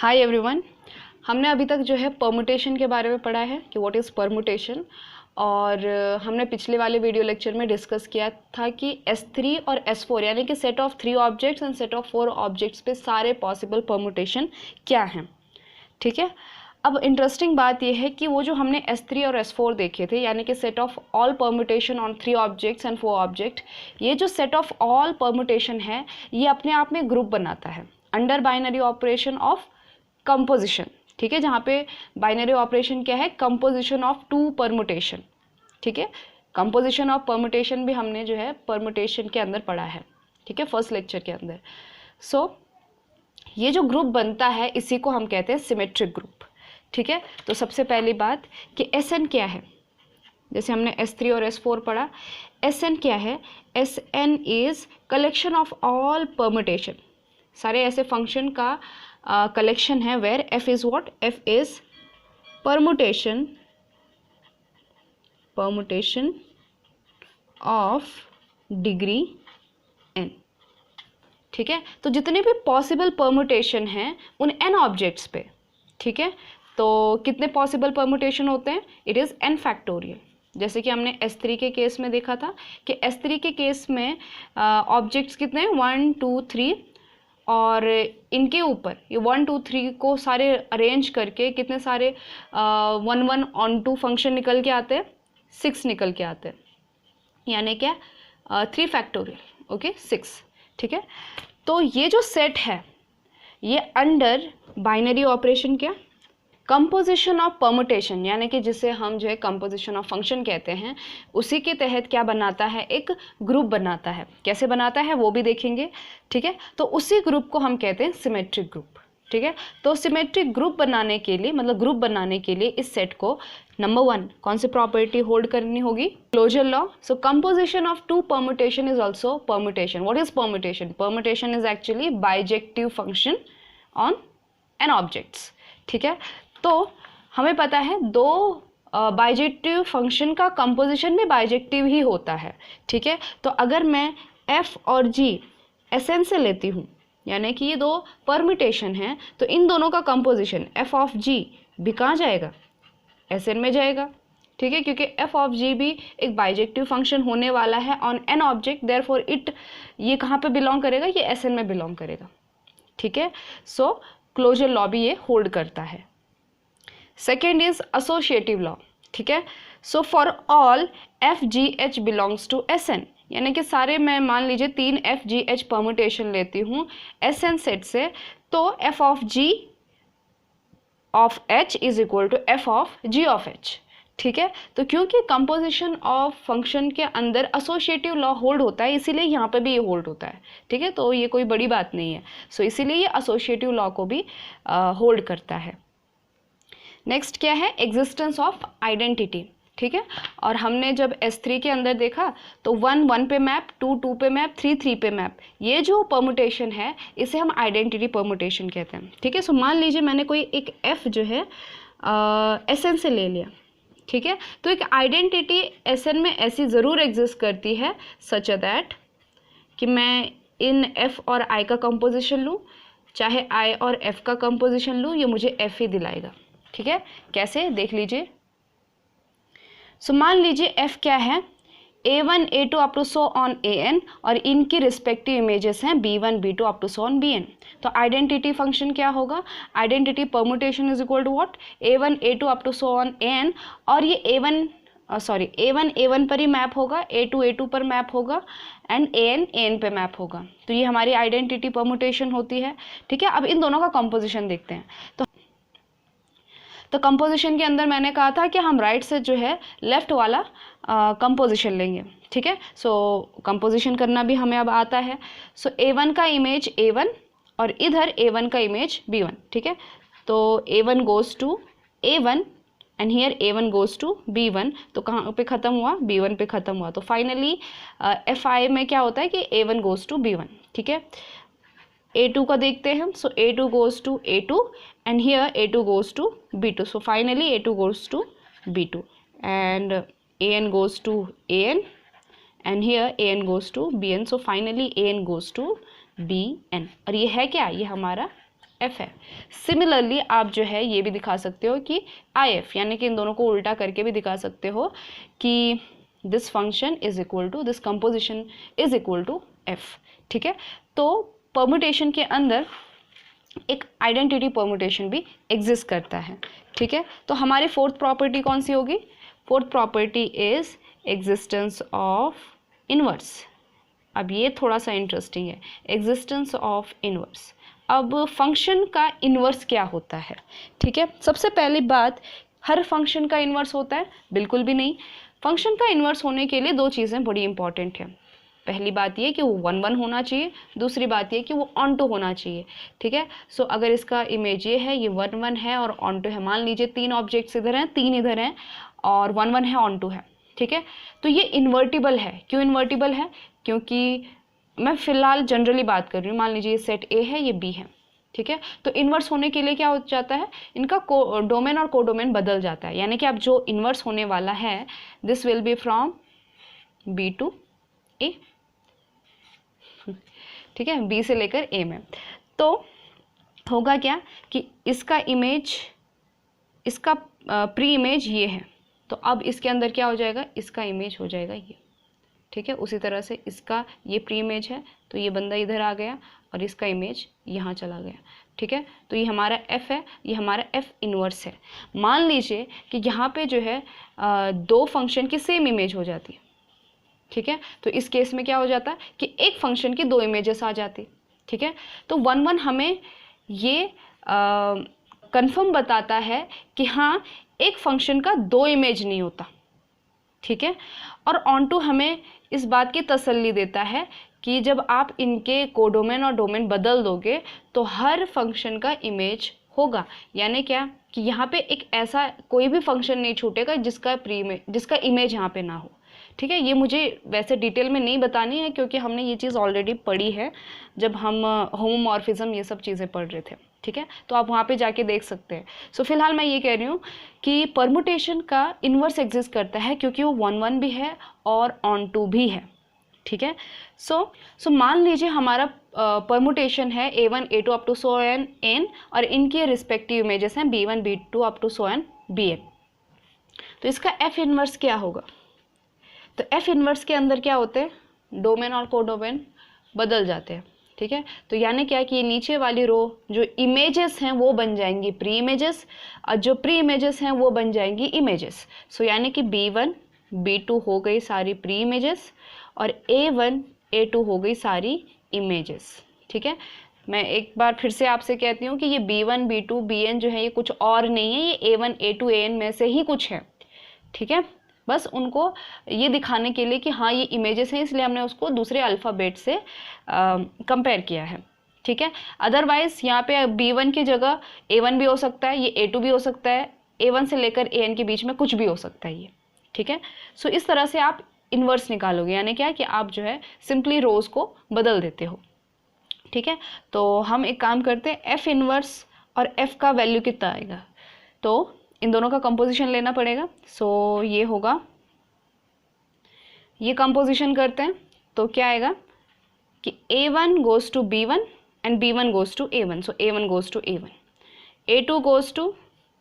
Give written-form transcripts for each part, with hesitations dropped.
Hi everyone. हमने अभी तक जो है परमुटेशन के बारे में पढ़ा है कि व्हाट इज़ परमुटेशन, और हमने पिछले वाले वीडियो लेक्चर में डिस्कस किया था कि S3 और S4 यानी कि set of 3 objects and set of 4 objects पे सारे पॉसिबल परमुटेशन क्या हैं। ठीक है, अब इंटरेस्टिंग बात यह है कि वो जो हमने S3 और S4 देखे थे यानी कि set of all permutation on 3 objects and 4 object, ये जो सेट ऑफ ऑल परमुटेशन है ये अपने आप में ग्रुप बनाता है under binary operation of composition. ठीक है, जहाँ पे बाइनरी ऑपरेशन क्या है, कंपोजिशन ऑफ 2 परमुटेशन। ठीक है, कंपोजिशन ऑफ परमुटेशन भी हमने जो है परमुटेशन के अंदर पढ़ा है। ठीक है, फर्स्ट लेक्चर के अंदर। सो ये जो ग्रुप बनता है इसी को हम कहते हैं सिमेट्रिक ग्रुप। ठीक है, तो सबसे पहली बात कि Sn क्या है। जैसे हमने S3 और S4 पढ़ा, Sn क्या है, Sn is collection of all permutation, सारे ऐसे फंक्शन का कलेक्शन है where f is what, f is permutation of degree n। ठीक है, तो जितने भी पॉसिबल परमुटेशन हैं उन n ऑब्जेक्ट्स पे, ठीक है, तो कितने पॉसिबल परमुटेशन होते हैं, इट इज़ n फैक्टोरियल। जैसे कि हमने S3 के केस में देखा था कि S3 के केस में ऑब्जेक्ट्स कितने हैं, 1 2 3, और इनके ऊपर ये 1 2 3 को सारे अरेंज करके कितने सारे 1 1 ऑन 2 फंक्शन निकल के आते हैं, 6 निकल के आते हैं, यानी क्या 3 फैक्टोरियल, ओके 6। ठीक है, तो ये जो सेट है ये अंडर बाइनरी ऑपरेशन क्या, कंपोजिशन ऑफ परमुटेशन, यानी कि जिसे हम जो है कंपोजिशन ऑफ फंक्शन कहते हैं, उसी के तहत क्या बनाता है, एक ग्रुप बनाता है। कैसे बनाता है वो भी देखेंगे। ठीक है, तो उसी ग्रुप को हम कहते हैं सिमेट्रिक ग्रुप। ठीक है, तो सिमेट्रिक ग्रुप बनाने के लिए, मतलब ग्रुप बनाने के लिए इस सेट को नंबर 1 कौन सी प्रॉपर्टी होल्ड करनी होगी, closure law. So composition of 2 permutation is also permutation. What is permutation, permutation is actually bijective function on n objects. ठीक है, तो हमें पता है दो बाइजेक्टिव फंक्शन का कंपोजिशन भी बाइजेक्टिव ही होता है। ठीक है, तो अगर मैं f और g Sn से लेती हूँ, यानी कि ये दो परम्यूटेशन हैं, तो इन दोनों का कंपोजिशन f ऑफ g भी कहाँ जाएगा, Sn में जाएगा। ठीक है, क्योंकि f ऑफ g भी एक बाइजेक्टिव फंक्शन होने वाला है on an object, therefore it ये कहाँ पे बिलोंग करेगा, ये Sn में बिलोंग करेगा। ठीक है, सो क्लोजर लॉ भी ये होल्ड करता है। Second is associative law. ठीक है, so for all f g h belongs to Sn, यानी कि सारे मैं मान लीजिए 3 एफ जी एच परमुटेशन लेती हूँ Sn सेट से, तो f of g of h is equal to f of g of h। ठीक है, तो क्योंकि कंपोजिशन ऑफ फंक्शन के अंदर एसोसिएटिव लॉ होल्ड होता है, इसीलिए यहाँ पे भी ये होल्ड होता है। ठीक है, तो ये कोई बड़ी बात नहीं है, सो इसीलिए ये एसोसिएटिव लॉ को भी होल्ड करता है। नेक्स्ट क्या है, एग्जिस्टेंस ऑफ आइडेंटिटी। ठीक है, और हमने जब S3 के अंदर देखा तो 1 1 पे मैप, 2 2 पे मैप, 3 3 पे मैप, ये जो परमुटेशन है इसे हम आइडेंटिटी परमुटेशन कहते हैं। ठीक है, सो मान लीजिए मैंने कोई एक f जो है Sn से ले लिया। ठीक है, तो एक आइडेंटिटी Sn में ऐसी ज़रूर एग्जिस्ट करती है सच दैट कि मैं इन f और i का कंपोजिशन लूँ, चाहे i और f का कंपोजिशन लूँ, ये मुझे f ही दिलाएगा। ठीक है, कैसे देख लीजिए। सो मान लीजिए f क्या है, a1 a2 up to so on an, और इनकी रिस्पेक्टिव इमेजेस हैं b1 b2 up to so on bn। तो आइडेंटिटी फंक्शन क्या होगा, identity permutation is equal to what, a1 a2 up to so on an, और ये a1 a1 पर ही map होगा, a2 a2 पर मैप होगा, एंड an पे मैप होगा। तो ये हमारी आइडेंटिटी परमुटेशन होती है। ठीक है, अब इन दोनों का कंपोजिशन देखते हैं। तो कंपोजिशन के अंदर मैंने कहा था कि हम राइट से जो है लेफ्ट वाला कंपोजिशन लेंगे। ठीक है, सो कंपोजिशन करना भी हमें अब आता है। सो a1 का इमेज a1 और इधर a1 का इमेज b1। ठीक है, तो a1 goes to a1 and here a1 goes to b1, तो कहाँ पे ख़त्म हुआ, b1 पे ख़त्म हुआ। तो फाइनली fi में क्या होता है कि a1 गोज़ टू b1। ठीक है, a2 का देखते हैं हम, सो a2 goes to a2 and here a2 goes to b2, so finally a2 goes to b2 and an goes to an and here an goes to bn, so finally an goes to bn। और ये है क्या, ये हमारा F है। Similarly आप जो है ये भी दिखा सकते हो कि आई एफ, यानी कि इन दोनों को उल्टा करके भी दिखा सकते हो कि this function is equal to this composition is equal to f. ठीक है, तो परमुटेशन के अंदर एक आइडेंटिटी परमुटेशन भी एग्जिस्ट करता है। ठीक है, तो हमारी फोर्थ प्रॉपर्टी कौन सी होगी? Fourth property is existence of inverse. अब ये थोड़ा सा इंटरेस्टिंग है, एग्जिस्टेंस ऑफ इनवर्स। अब फंक्शन का इनवर्स क्या होता है? ठीक है, सबसे पहली बात, हर फंक्शन का इनवर्स होता है? बिल्कुल भी नहीं। फंक्शन का इनवर्स होने के लिए दो चीज़ें बड़ी इंपॉर्टेंट हैं। पहली बात ये कि वो 1 1 होना चाहिए, दूसरी बात ये कि वो ऑन टू होना चाहिए। ठीक है, सो अगर इसका इमेज ये है, ये 1 1 है और ऑन टू है, मान लीजिए 3 ऑब्जेक्ट्स इधर हैं, 3 इधर हैं और 1 1 है, ऑन टू है। ठीक है, तो ये इन्वर्टिबल है। क्यों इन्वर्टिबल है? क्योंकि मैं फ़िलहाल जनरली बात कर रही हूँ, मान लीजिए ये सेट ए है, ये बी है। ठीक है, तो इन्वर्स होने के लिए क्या हो जाता है, इनका डोमेन और कोडोमेन बदल जाता है। यानी कि अब जो इन्वर्स होने वाला है, this will be from B to A. ठीक है, बी से लेकर ए में। तो होगा क्या कि इसका इमेज, इसका प्री इमेज ये है, तो अब इसके अंदर क्या हो जाएगा, इसका इमेज हो जाएगा ये। ठीक है, उसी तरह से इसका ये प्री इमेज है, तो ये बंदा इधर आ गया और इसका इमेज यहाँ चला गया। ठीक है, तो ये हमारा एफ है, ये हमारा एफ इनवर्स है। मान लीजिए कि यहाँ पे जो है दो फंक्शन की सेम इमेज हो जाती है। ठीक है, तो इस केस में क्या हो जाता है कि एक फंक्शन की 2 इमेजेस आ जाती। ठीक है, तो 1 1 हमें ये कंफर्म बताता है कि हाँ, एक फंक्शन का 2 इमेज नहीं होता। ठीक है, और ऑन टू हमें इस बात की तसल्ली देता है कि जब आप इनके कोडोमेन और डोमेन बदल दोगे तो हर फंक्शन का इमेज होगा। यानी क्या कि यहाँ पे एक ऐसा कोई भी फंक्शन नहीं छूटेगा जिसका इमेज यहाँ पे ना हो। ठीक है, ये मुझे वैसे डिटेल में नहीं बतानी है क्योंकि हमने ये चीज़ ऑलरेडी पढ़ी है जब हम होमोमॉर्फिज्म ये सब चीज़ें पढ़ रहे थे। ठीक है, तो आप वहाँ पे जाके देख सकते हैं। सो फिलहाल मैं ये कह रही हूँ कि परमुटेशन का इन्वर्स एग्जिस्ट करता है क्योंकि वो 1 1 भी है और ऑन टू भी है। ठीक है, सो मान लीजिए हमारा परमुटेशन है A1 A2 up to so on n और इनके रिस्पेक्टिव इमेजेस हैं B1 B2 up to so on Bn। तो इसका एफ इनवर्स क्या होगा? तो एफ इनवर्स के अंदर क्या होते हैं, डोमेन और कोडोमेन बदल जाते हैं। ठीक है, तो यानी क्या कि ये नीचे वाली रो जो इमेजेस हैं वो बन जाएंगी प्री इमेजेस और जो प्री इमेजेस हैं वो बन जाएंगी इमेजेस। सो यानी कि B1 B2 हो गई सारी प्री इमेजेस और A1 A2 हो गई सारी इमेजेस। ठीक है, मैं एक बार फिर से आपसे कहती हूँ कि ये B1 B2 Bn जो है ये कुछ और नहीं है, ये A1 A2 An में से ही कुछ है। ठीक है, बस उनको ये दिखाने के लिए कि हाँ ये इमेजेस हैं, इसलिए हमने उसको दूसरे अल्फ़ाबेट से कंपेयर किया है। ठीक है, अदरवाइज यहाँ पे B1 की जगह A1 भी हो सकता है, ये A2 भी हो सकता है, A1 से लेकर AN के बीच में कुछ भी हो सकता है ये। ठीक है, सो इस तरह से आप इन्वर्स निकालोगे, यानी क्या कि आप जो है सिंपली रोज को बदल देते हो। ठीक है, तो हम एक काम करते हैं, एफ इन्वर्स और एफ का वैल्यू कितना आएगा, तो इन दोनों का कंपोजिशन लेना पड़ेगा। सो ये होगा, ये कंपोजिशन करते हैं तो क्या आएगा कि A1 goes to B1 and B1 goes to A1, so A1 goes to A1, A2 goes to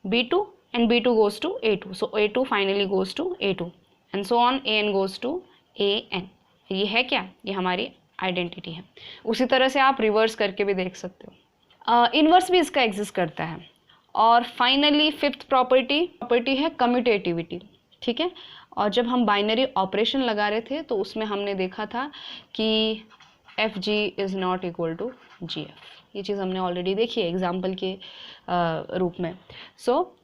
B2 and B2 goes to A2, so A2 finally goes to A2 and so on AN goes to AN। ये है क्या, ये हमारी identity है। उसी तरह से आप रिवर्स करके भी देख सकते हो, इन्वर्स भी इसका एग्जिस्ट करता है। और फाइनली फिफ्थ प्रॉपर्टी है कम्यूटेटिविटी। ठीक है, और जब हम बाइनरी ऑपरेशन लगा रहे थे तो उसमें हमने देखा था कि f g is not equal to g f. ये चीज़ हमने ऑलरेडी देखी है एग्जाम्पल के रूप में। सो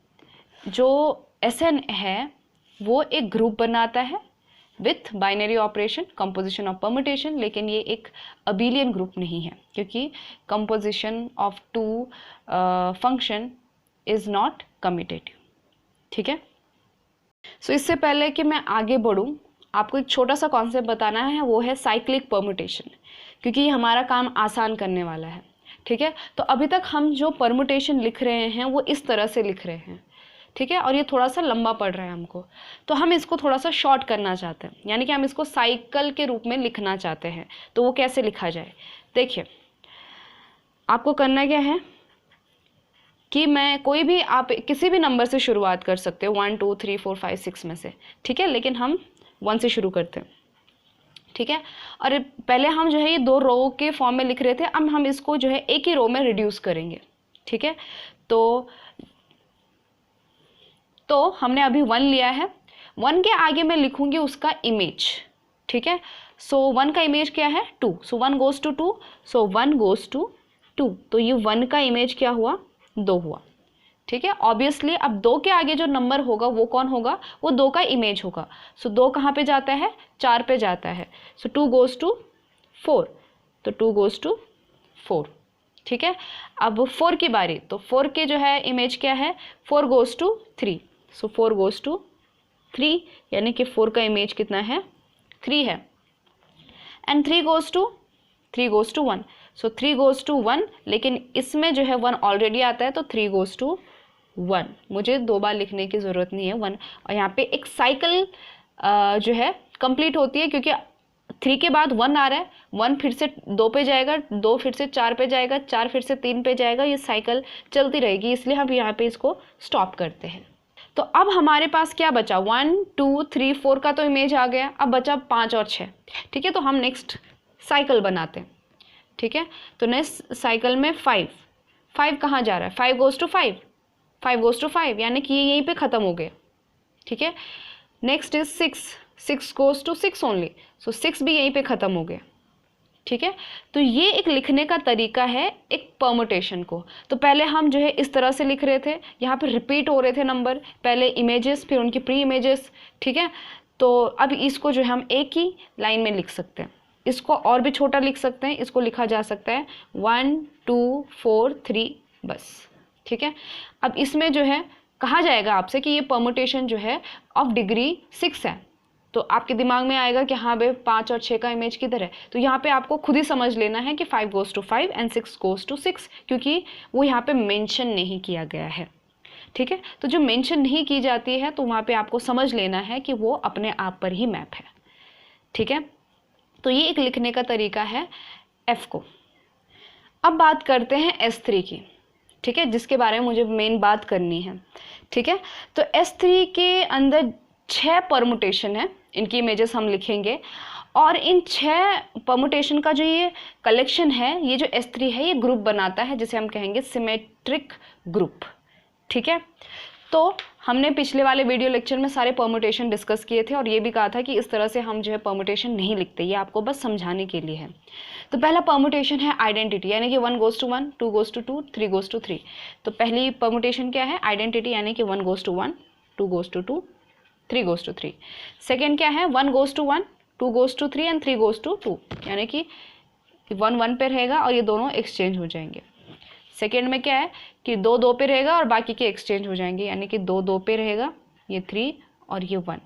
जो एस एन है वो एक ग्रुप बनाता है with binary operation composition of permutation, लेकिन ये एक अबिलियन ग्रुप नहीं है क्योंकि composition of two function is not commutative. ठीक है, सो इससे पहले कि मैं आगे बढ़ूं आपको एक छोटा सा कॉन्सेप्ट बताना है, वो है साइक्लिक परमुटेशन, क्योंकि ये हमारा काम आसान करने वाला है। ठीक है, तो अभी तक हम जो परमुटेशन लिख रहे हैं वो इस तरह से लिख रहे हैं। ठीक है, और ये थोड़ा सा लंबा पड़ रहा है हमको, तो हम इसको थोड़ा सा शॉर्ट करना चाहते हैं, यानी कि हम इसको साइकिल के रूप में लिखना चाहते हैं। तो वो कैसे लिखा जाए, देखिए आपको करना क्या है, कि मैं कोई भी, आप किसी भी नंबर से शुरुआत कर सकते हो 1 2 3 4 5 6 में से, ठीक है, लेकिन हम 1 से शुरू करते हैं, ठीक है। और पहले हम जो है ये 2 रो के फॉर्म में लिख रहे थे, अब हम इसको जो है एक ही रो में रिड्यूस करेंगे, ठीक है। तो हमने अभी 1 लिया है, 1 के आगे मैं लिखूंगी उसका इमेज, ठीक है। सो 1 का इमेज क्या है 2, so 1 goes to 2, so 1 goes to 2, तो ये 1 का इमेज क्या हुआ 2 हुआ, ठीक है। ऑब्वियसली अब 2 के आगे जो नंबर होगा वो कौन होगा, वो 2 का इमेज होगा। सो 2 कहाँ पे जाता है, 4 पे जाता है, सो 2 गोज टू 4, तो 2 गोज टू 4, ठीक है। अब 4 की बारी, तो 4 के जो है इमेज क्या है 4 goes to 3, so 4 goes to 3, यानी कि 4 का इमेज कितना है 3 है। And 3 goes to 1, so 3 goes to 1, लेकिन इसमें जो है 1 ऑलरेडी आता है, तो 3 गोज टू 1, मुझे 2 बार लिखने की ज़रूरत नहीं है 1। और यहाँ पे एक साइकिल जो है कंप्लीट होती है, क्योंकि 3 के बाद 1 आ रहा है, 1 फिर से 2 पे जाएगा, 2 फिर से 4 पे जाएगा, 4 फिर से 3 पे जाएगा, ये साइकिल चलती रहेगी, इसलिए हम यहाँ पे इसको स्टॉप करते हैं। तो अब हमारे पास क्या बचा 1 2 3 4 का तो इमेज आ गया, अब बचा 5 और 6, ठीक है। तो हम नेक्स्ट साइकिल बनाते हैं, ठीक है। तो नेक्स्ट साइकिल में 5 कहाँ जा रहा है, 5 गोज टू 5, 5 गोज टू 5, यानी कि ये यहीं पे ख़त्म हो गया, ठीक है। Next is 6 goes to 6 only, so 6 भी यहीं पे ख़त्म हो गया, ठीक है। तो ये एक लिखने का तरीका है एक परमुटेशन को। तो पहले हम जो है इस तरह से लिख रहे थे, यहाँ पे रिपीट हो रहे थे नंबर, पहले इमेजेस फिर उनकी प्री इमेजेस, ठीक है। तो अब इसको जो है हम एक ही लाइन में लिख सकते हैं, इसको और भी छोटा लिख सकते हैं, इसको लिखा जा सकता है 1 2 4 3 बस, ठीक है। अब इसमें जो है कहा जाएगा आपसे कि ये परमुटेशन जो है ऑफ डिग्री 6 है, तो आपके दिमाग में आएगा कि हाँ भाई 5 और 6 का इमेज किधर है। तो यहाँ पे आपको खुद ही समझ लेना है कि 5 goes to 5 and 6 goes to 6, क्योंकि वो यहाँ पे मेंशन नहीं किया गया है, ठीक है। तो जो मेंशन नहीं की जाती है तो वहाँ पे आपको समझ लेना है कि वो अपने आप पर ही मैप है, ठीक है। तो ये एक लिखने का तरीका है F को। अब बात करते हैं S3 की, ठीक है, जिसके बारे में मुझे मेन बात करनी है, ठीक है। तो S3 के अंदर 6 परमुटेशन है, इनकी इमेजेस हम लिखेंगे, और इन 6 परमुटेशन का जो ये कलेक्शन है, ये जो S3 है, ये ग्रुप बनाता है जिसे हम कहेंगे सिमेट्रिक ग्रुप, ठीक है। तो हमने पिछले वाले वीडियो लेक्चर में सारे परमुटेशन डिस्कस किए थे और ये भी कहा था कि इस तरह से हम जो है परमुटेशन नहीं लिखते, ये आपको बस समझाने के लिए है। तो पहला परमुटेशन है आइडेंटिटी, यानी कि 1 goes to 1, 2 goes to 2, 3 goes to 3। तो पहली परमुटेशन क्या है आइडेंटिटी, यानी कि 1 goes to 1, 2 goes to 2, 3 goes to 3। Second क्या है 1 goes to 1, 2 goes to 3 and 3 goes to 2, यानी कि 1 1 पे रहेगा और ये दोनों एक्सचेंज हो जाएंगे। सेकेंड में क्या है कि 2 2 पे रहेगा और बाकी के एक्सचेंज हो जाएंगे, यानी कि 2 2 पे रहेगा, ये 3 और ये 1।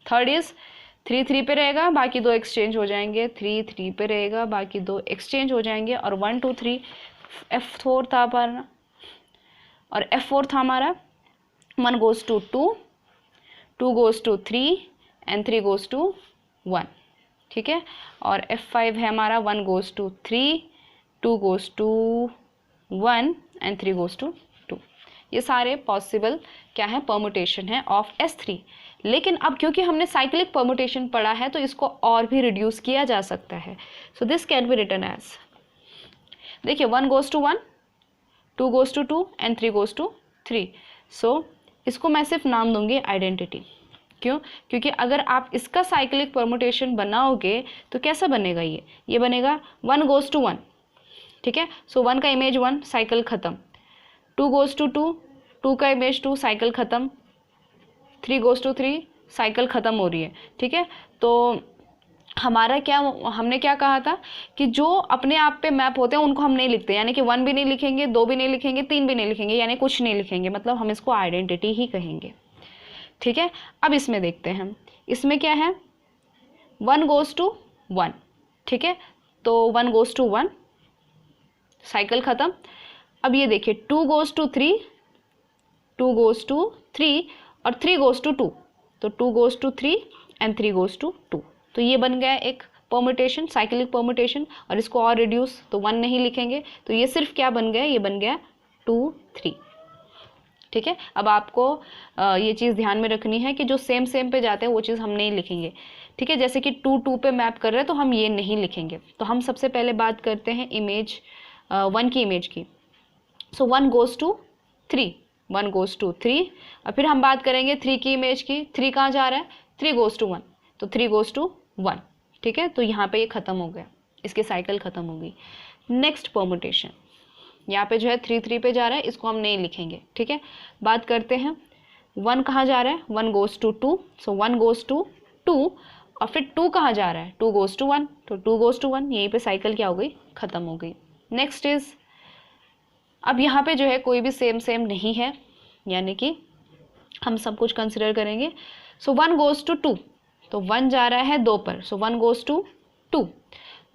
थर्ड इज 3 3 पे रहेगा, बाकी 2 एक्सचेंज हो जाएंगे, 3 3 पे रहेगा, बाकी 2 एक्सचेंज हो जाएंगे, और 1 2 3 F4 था हमारा, और F4 था हमारा 1 goes to 2, 2 goes to 3 and 3 goes to 1, ठीक है। और F5 है हमारा 1 goes to 3, 2 goes to 1 and 3 goes to 2। ये सारे पॉसिबल क्या है परमुटेशन है ऑफ S3। लेकिन अब क्योंकि हमने साइक्लिक परमुटेशन पढ़ा है तो इसको और भी रिड्यूस किया जा सकता है। So this can be written as, देखिए 1 goes to 1, 2 goes to 2 and 3 goes to 3। So इसको मैं सिर्फ नाम दूंगी आइडेंटिटी। क्यों? क्योंकि अगर आप इसका साइक्लिक परमुटेशन बनाओगे तो कैसा बनेगा, ये बनेगा 1 गोज टू 1, ठीक है। सो 1 का इमेज 1, साइकिल ख़त्म। 2 गोज टू 2, 2 का इमेज 2, साइकिल ख़त्म। 3 गोज टू 3, साइकिल ख़त्म हो रही है, ठीक है। तो हमारा क्या, हमने क्या कहा था कि जो अपने आप पे मैप होते हैं उनको हम नहीं लिखते, यानी कि 1 भी नहीं लिखेंगे, 2 भी नहीं लिखेंगे, 3 भी नहीं लिखेंगे, यानी कुछ नहीं लिखेंगे, मतलब हम इसको आइडेंटिटी ही कहेंगे, ठीक है। अब इसमें देखते हैं हम, इसमें क्या है 1 गोज टू 1, ठीक है। तो 1 गोज टू 1, साइकिल ख़त्म। अब ये देखिए 2 गोज टू 3, 2 गोज टू 3 और 3 गोज टू 2, तो 2 goes to 3 and 3 goes to 2। तो ये बन गया एक परमुटेशन, साइक्लिक परमुटेशन। और इसको और रिड्यूस, तो 1 नहीं लिखेंगे, तो ये सिर्फ क्या बन गया, ये बन गया 2 3, ठीक है। अब आपको ये चीज़ ध्यान में रखनी है कि जो सेम सेम पे जाते हैं वो चीज़ हम नहीं लिखेंगे, ठीक है। जैसे कि 2 2 पे मैप कर रहे हैं तो हम ये नहीं लिखेंगे। तो हम सबसे पहले बात करते हैं इमेज 1 की इमेज की। सो 1 goes to 3, 1 goes to 3। और फिर हम बात करेंगे 3 की इमेज की। 3 कहाँ जा रहा है? 3 goes to 1, तो 3 goes to 1, ठीक है। तो यहाँ पे ये ख़त्म हो गया, इसकी साइकिल ख़त्म हो गई। नेक्स्ट परमुटेशन, यहाँ पे जो है 3 3 पे जा रहा है, इसको हम नहीं लिखेंगे, ठीक है। बात करते हैं 1 कहाँ जा रहा है? 1 goes to 2, so 1 goes to 2। और फिर 2 कहाँ जा रहा है? 2 goes to 1, तो 2 goes to 1। यहीं पे साइकिल क्या हो गई? ख़त्म हो गई। नेक्स्ट इज, अब यहाँ पे जो है कोई भी सेम सेम नहीं है, यानी कि हम सब कुछ कंसिडर करेंगे। सो 1 goes to 2, तो 1 जा रहा है 2 पर, सो 1 goes to 2।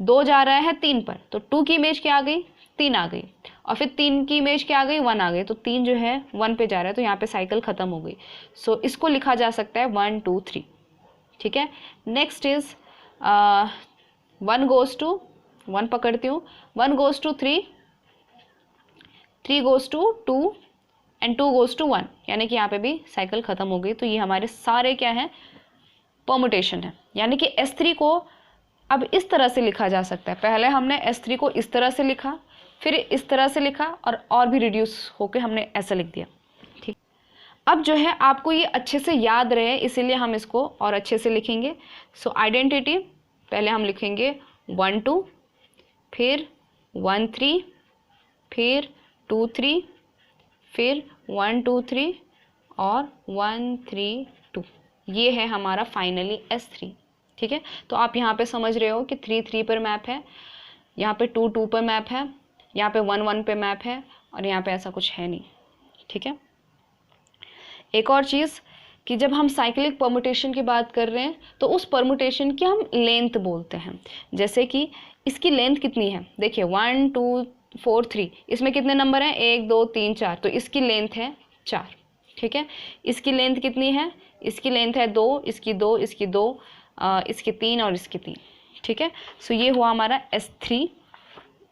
2 जा रहा है 3 पर, तो 2 की इमेज क्या आ गई? 3 आ गई। और फिर 3 की इमेज क्या आ गई? 1 आ गई। तो 3 जो है 1 पे जा रहा है, तो यहाँ पे साइकिल ख़त्म हो गई। सो इसको लिखा जा सकता है 1 2 3, ठीक है। नेक्स्ट इज 1 goes to 1 पकड़ती हूँ, 1 goes to 3, 3 goes to 2 and 2 goes to 1, यानी कि यहाँ पे भी साइकिल ख़त्म हो गई। तो ये हमारे सारे क्या हैं? परमुटेशन है। यानी कि S3 को अब इस तरह से लिखा जा सकता है। पहले हमने S3 को इस तरह से लिखा, फिर इस तरह से लिखा, और भी रिड्यूस होके हमने ऐसा लिख दिया, ठीक। अब जो है आपको ये अच्छे से याद रहे, इसीलिए हम इसको और अच्छे से लिखेंगे। सो आइडेंटिटी पहले हम लिखेंगे 1 2, फिर 1 3, फिर 2 3, फिर 1 2 3 और 1 3 2। ये है हमारा फाइनली S3, ठीक है। तो आप यहाँ पे समझ रहे हो कि 3 3 पर मैप है, यहाँ पे 2 2 पर मैप है, यहाँ पे 1 1 पे मैप है, और यहाँ पे ऐसा कुछ है नहीं, ठीक है। एक और चीज़ कि जब हम साइक्लिक परमुटेशन की बात कर रहे हैं तो उस परमुटेशन की हम लेंथ बोलते हैं। जैसे कि इसकी लेंथ कितनी है? देखिए 1 2 4 3, इसमें कितने नंबर हैं? 1 2 3 4, तो इसकी लेंथ है 4, ठीक है। इसकी लेंथ कितनी है? इसकी लेंथ है 2, इसकी 2, इसकी 2, इसकी 3 और इसकी 3, ठीक है। सो ये हुआ हमारा S3,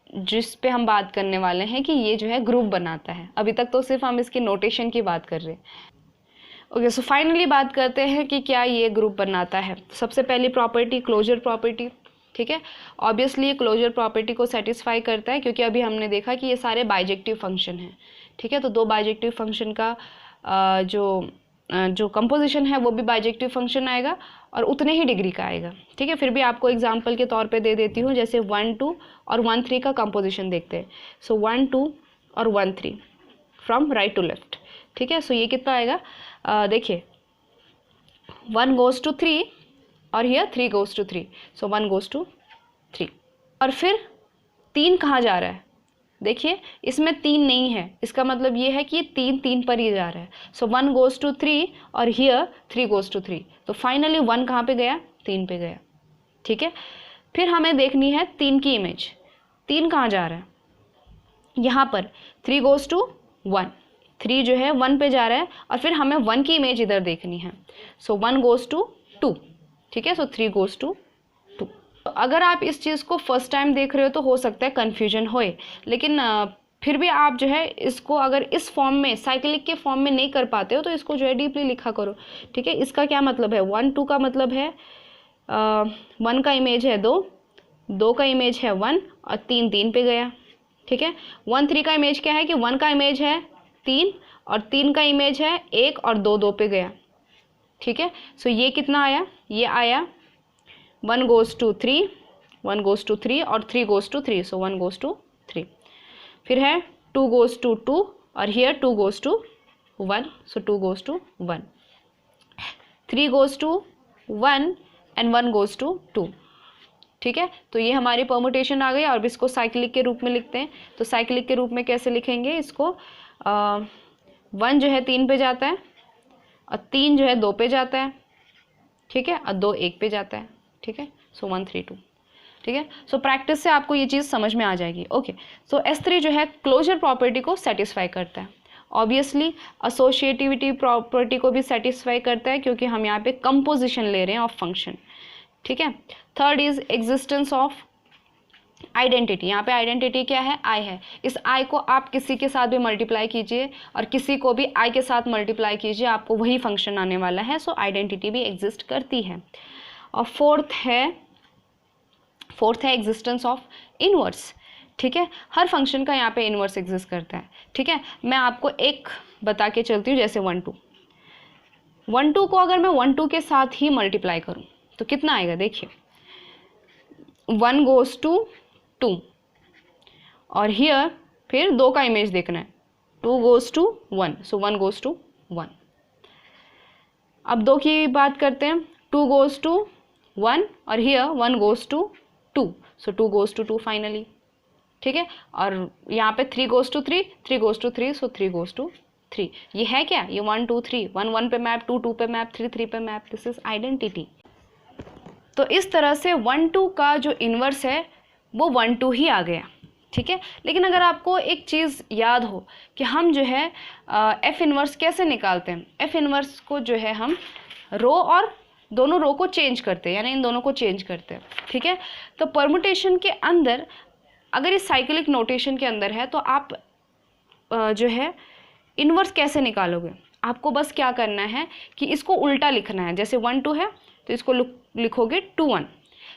जिस पे हम बात करने वाले हैं कि ये जो है ग्रुप बनाता है। अभी तक तो सिर्फ हम इसके नोटेशन की बात कर रहे हैं। ओके, सो फाइनली बात करते हैं कि क्या ये ग्रुप बनाता है। सबसे पहली प्रॉपर्टी क्लोजर प्रॉपर्टी, ठीक है। ऑब्वियसली क्लोजर प्रॉपर्टी को सेटिस्फाई करता है, क्योंकि अभी हमने देखा कि ये सारे बाइजेक्टिव फंक्शन हैं, ठीक है। तो 2 बाइजेक्टिव फंक्शन का जो कंपोजिशन है वो भी बाइजेक्टिव फंक्शन आएगा और उतने ही डिग्री का आएगा, ठीक है। फिर भी आपको एग्जांपल के तौर पे दे देती हूँ, जैसे 1 2 और 1 3 का कंपोजिशन देखते हैं। सो 1 2 और 1 3 फ्रॉम राइट टू लेफ्ट, ठीक है। सो ये कितना आएगा? देखिए 1 goes to 3 और here 3 goes to 3, so 1 goes to 3। और फिर 3 कहाँ जा रहा है? देखिए इसमें 3 नहीं है, इसका मतलब ये है कि ये 3 3 पर ही जा रहा है। सो 1 goes to 3 और हियर 3 goes to 3, तो फाइनली 1 कहाँ पे गया? 3 पे गया, ठीक है। फिर हमें देखनी है 3 की इमेज। 3 कहाँ जा रहा है? यहाँ पर 3 goes to 1, 3 जो है 1 पे जा रहा है, और फिर हमें 1 की इमेज इधर देखनी है। सो 1 goes to 2, ठीक है। सो 3 goes to 2। अगर आप इस चीज़ को फर्स्ट टाइम देख रहे हो तो हो सकता है कन्फ्यूजन होए, लेकिन फिर भी आप जो है इसको अगर इस फॉर्म में, साइक्लिक के फॉर्म में नहीं कर पाते हो तो इसको जो है डीपली लिखा करो, ठीक है। इसका क्या मतलब है? 1 2 का मतलब है 1 का इमेज है 2, 2 का इमेज है 1 और 3 3 पे गया, ठीक है। 1 3 का इमेज क्या है कि 1 का इमेज है 3 और 3 का इमेज है 1 और 2 2 पे गया, ठीक है। सो ये कितना आया? ये आया 1 goes to 3, 1 goes to 3 और 3 goes to 3, so 1 goes to 3। फिर है 2 goes to 2 और here 2 goes to 1, so 2 goes to 1। 3 goes to 1 and 1 goes to 2, ठीक है। तो ये हमारी परमुटेशन आ गई, और इसको साइक्लिक के रूप में लिखते हैं। तो साइक्लिक के रूप में कैसे लिखेंगे इसको? 1 जो है 3 पे जाता है, और 3 जो है 2 पे जाता है, ठीक है, और 2 1 पे जाता है, ठीक है। सो 1 3 2, ठीक है। सो प्रैक्टिस से आपको ये चीज़ समझ में आ जाएगी। ओके, सो S3 जो है क्लोजर प्रॉपर्टी को सेटिस्फाई करता है। ऑब्वियसली एसोसिएटिविटी प्रॉपर्टी को भी सेटिस्फाई करता है, क्योंकि हम यहाँ पे कंपोजिशन ले रहे हैं ऑफ फंक्शन, ठीक है। Third is existence of identity, यहाँ पे आइडेंटिटी क्या है, आई है। इस आई को आप किसी के साथ भी मल्टीप्लाई कीजिए और किसी को भी आई के साथ मल्टीप्लाई कीजिए, आपको वही फंक्शन आने वाला है। सो आइडेंटिटी भी एग्जिस्ट करती है। और फोर्थ है एग्जिस्टेंस ऑफ इनवर्स। ठीक है, हर फंक्शन का यहाँ पे इनवर्स एग्जिस्ट करता है। ठीक है, मैं आपको एक बता के चलती हूँ, जैसे 1 2 को अगर मैं 1 2 के साथ ही मल्टीप्लाई करूँ तो कितना आएगा, देखिए 1 goes to 2 और हियर फिर 2 का इमेज देखना है, 2 goes to 1, so 1 goes to 1। अब 2 की बात करते हैं, 2 goes to 1 और here 1 goes to 2, so 2 goes to 2 finally. ठीक है, और यहाँ पे 3 goes to 3, 3 goes to 3, so 3 goes to 3। ये है क्या, ये 1 2 3, 1 1 पे मैप, 2 2 पे मैप, 3 3 पे मैप, दिस इज आइडेंटिटी। तो इस तरह से 1 2 का जो इन्वर्स है वो 1 2 ही आ गया। ठीक है, लेकिन अगर आपको एक चीज़ याद हो कि हम जो है एफ इन्वर्स कैसे निकालते हैं, एफ इन्वर्स को जो है हम रो और दोनों रो को चेंज करते हैं, यानी इन दोनों को चेंज करते हैं। ठीक है, तो परमुटेशन के अंदर अगर इस साइक्लिक नोटेशन के अंदर है तो आप जो है इन्वर्स कैसे निकालोगे, आपको बस क्या करना है कि इसको उल्टा लिखना है। जैसे 1 2 है तो इसको लिखोगे 2 1,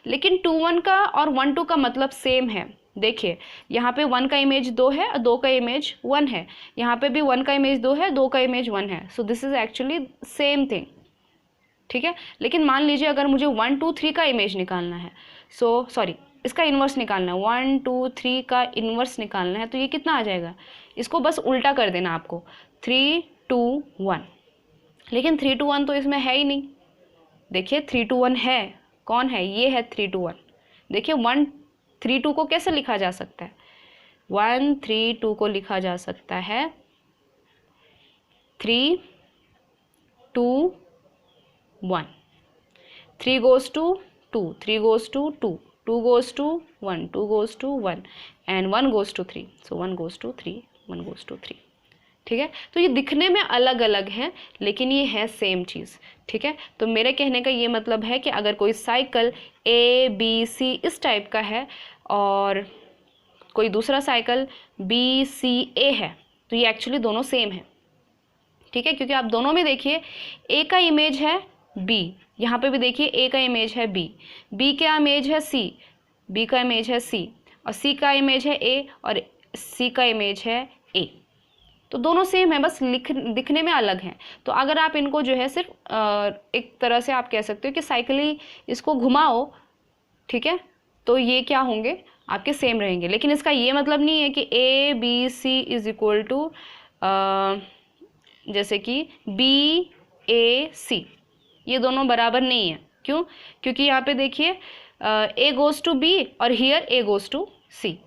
लेकिन 2 1 का और 1 2 का मतलब सेम है। देखिए यहाँ पे 1 का इमेज 2 है और 2 का इमेज 1 है, यहाँ पे भी 1 का इमेज 2 है, 2 का इमेज 1 है, so this is actually same thing. ठीक है, लेकिन मान लीजिए अगर मुझे 1 2 3 का इमेज निकालना है, सो सॉरी इसका इन्वर्स निकालना है, 1 2 3 का इन्वर्स निकालना है, तो ये कितना आ जाएगा, इसको बस उल्टा कर देना आपको, 3 2 1। लेकिन 3 2 1 तो इसमें है ही नहीं। देखिए 3 2 1 है, कौन है, ये है 3 2 1। देखिए 1 3 2 को कैसे लिखा जा सकता है, 1 3 2 को लिखा जा सकता है 3 2 1, 3 goes to 2, 3 goes to 2, 2 goes to 1, 2 goes to 1 and 1 goes to 3, so 1 goes to 3, 1 goes to 3। ठीक है, तो ये दिखने में अलग अलग है लेकिन ये है सेम चीज़। ठीक है, तो मेरे कहने का ये मतलब है कि अगर कोई साइकिल ए बी सी इस टाइप का है और कोई दूसरा साइकिल बी सी ए है तो ये एक्चुअली दोनों सेम है। ठीक है, क्योंकि आप दोनों में देखिए ए का इमेज है बी, यहाँ पे भी देखिए ए का इमेज है बी, बी का इमेज है सी, बी का इमेज है सी, और सी का इमेज है ए और सी का इमेज है ए, तो दोनों सेम है, बस दिखने में अलग हैं। तो अगर आप इनको जो है सिर्फ एक तरह से आप कह सकते हो कि साइकिली इसको घुमाओ, ठीक है, तो ये क्या होंगे, आपके सेम रहेंगे। लेकिन इसका ये मतलब नहीं है कि A B C is equal to जैसे कि बी ए सी, ये दोनों बराबर नहीं है। क्यों, क्योंकि यहाँ पे देखिए ए गोज़ टू बी और हियर ए गोज़ टू सी।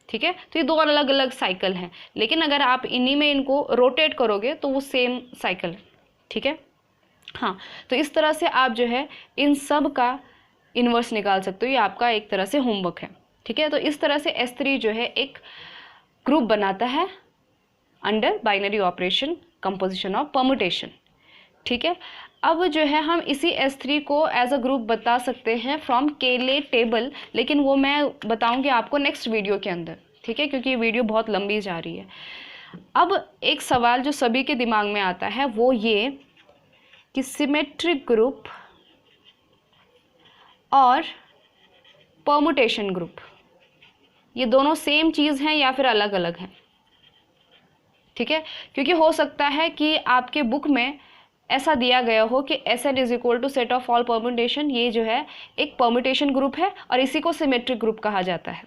ठीक है, तो ये दो अलग अलग साइकिल हैं, लेकिन अगर आप इन्हीं में इनको रोटेट करोगे तो वो सेम साइकिल है। ठीक है, हाँ, तो इस तरह से आप जो है इन सब का इन्वर्स निकाल सकते हो, ये आपका एक तरह से होमवर्क है। ठीक है, तो इस तरह से S3 जो है एक ग्रुप बनाता है under binary operation composition of permutation. ठीक है, अब जो है हम इसी S3 को एज अ ग्रुप बता सकते हैं फ्रॉम केले टेबल, लेकिन वो मैं बताऊंगी आपको नेक्स्ट वीडियो के अंदर। ठीक है, क्योंकि ये वीडियो बहुत लंबी जा रही है। अब एक सवाल जो सभी के दिमाग में आता है वो ये कि सिमेट्रिक ग्रुप और परमुटेशन ग्रुप ये दोनों सेम चीज़ हैं या फिर अलग अलग हैं। ठीक है, क्योंकि हो सकता है कि आपके बुक में ऐसा दिया गया हो कि Sn is equal to set of all permutation, ये जो है एक परमुटेशन ग्रुप है और इसी को सिमेट्रिक ग्रुप कहा जाता है।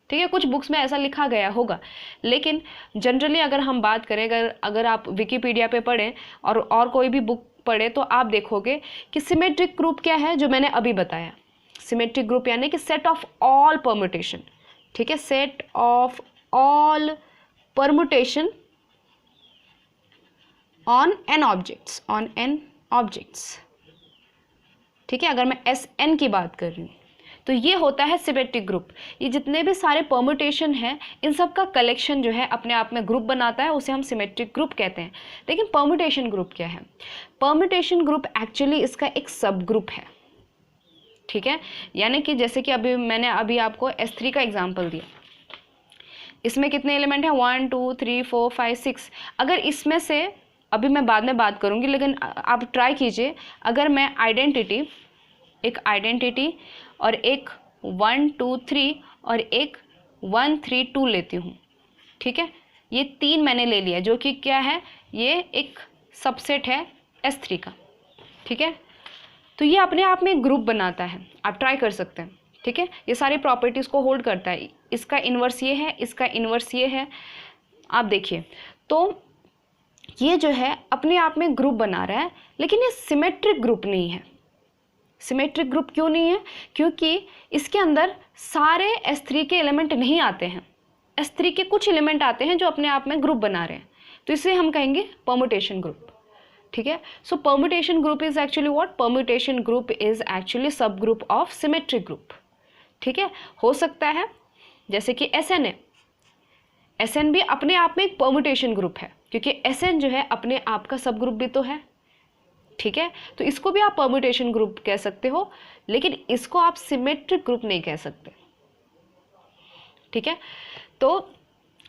ठीक है, कुछ बुक्स में ऐसा लिखा गया होगा, लेकिन जनरली अगर हम बात करें, अगर आप विकीपीडिया पे पढ़ें और कोई भी बुक पढ़े तो आप देखोगे कि सिमेट्रिक ग्रुप क्या है, जो मैंने अभी बताया। सिमेट्रिक ग्रुप यानी कि सेट ऑफ ऑल परमुटेशन। ठीक है, set of all permutation on n objects. ठीक है, अगर मैं Sn की बात कर रही हूँ तो ये होता है सिमेट्रिक ग्रुप। ये जितने भी सारे परमुटेशन हैं इन सब का कलेक्शन जो है अपने आप में ग्रुप बनाता है, उसे हम सिमेट्रिक ग्रुप कहते हैं। लेकिन परमुटेशन ग्रुप क्या है? परमुटेशन ग्रुप एक्चुअली इसका एक सब ग्रुप है। ठीक है, यानी कि जैसे कि मैंने अभी आपको S3 का एग्जांपल दिया, इसमें कितने एलिमेंट हैं, 1 2 3 4 5 6। अगर इसमें से, अभी मैं बाद में बात करूँगी, लेकिन आप ट्राई कीजिए, अगर मैं एक आइडेंटिटी और एक 1 2 3 और एक 1 3 2 लेती हूँ, ठीक है, ये 3 मैंने ले लिया, जो कि क्या है, ये एक सबसेट है S3 का, ठीक है। तो ये अपने आप में एक ग्रुप बनाता है, आप ट्राई कर सकते हैं, ठीक है। ये सारी प्रॉपर्टीज़ को होल्ड करता है, इसका इन्वर्स ये है, इसका इन्वर्स ये है, आप देखिए। तो ये जो है अपने आप में ग्रुप बना रहा है, लेकिन ये सिमेट्रिक ग्रुप नहीं है। सिमेट्रिक ग्रुप क्यों नहीं है? क्योंकि इसके अंदर सारे S3 के एलिमेंट नहीं आते हैं, S3 के कुछ एलिमेंट आते हैं जो अपने आप में ग्रुप बना रहे हैं, तो इसे हम कहेंगे परम्यूटेशन ग्रुप, ठीक है। So permutation group is actually what? Permutation group is actually sub group of symmetric group, ठीक है। हो सकता है जैसे कि SN है, SN भी अपने आप में एक परम्यूटेशन ग्रुप है, क्योंकि SN जो है अपने आप का सब ग्रुप भी तो है, ठीक है। तो इसको भी आप परम्यूटेशन ग्रुप कह सकते हो, लेकिन इसको आप सिमेट्रिक ग्रुप नहीं कह सकते, ठीक है। तो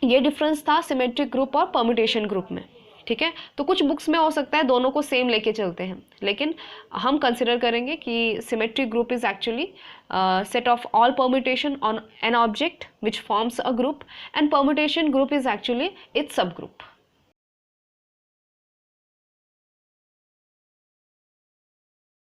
ये डिफरेंस था सिमेट्रिक ग्रुप और परम्यूटेशन ग्रुप में, ठीक है। तो कुछ बुक्स में हो सकता है दोनों को सेम लेके चलते हैं, लेकिन हम कंसिडर करेंगे कि symmetric group is actually set of all permutation on an object which forms a group, and permutation group is actually it's सब ग्रुप।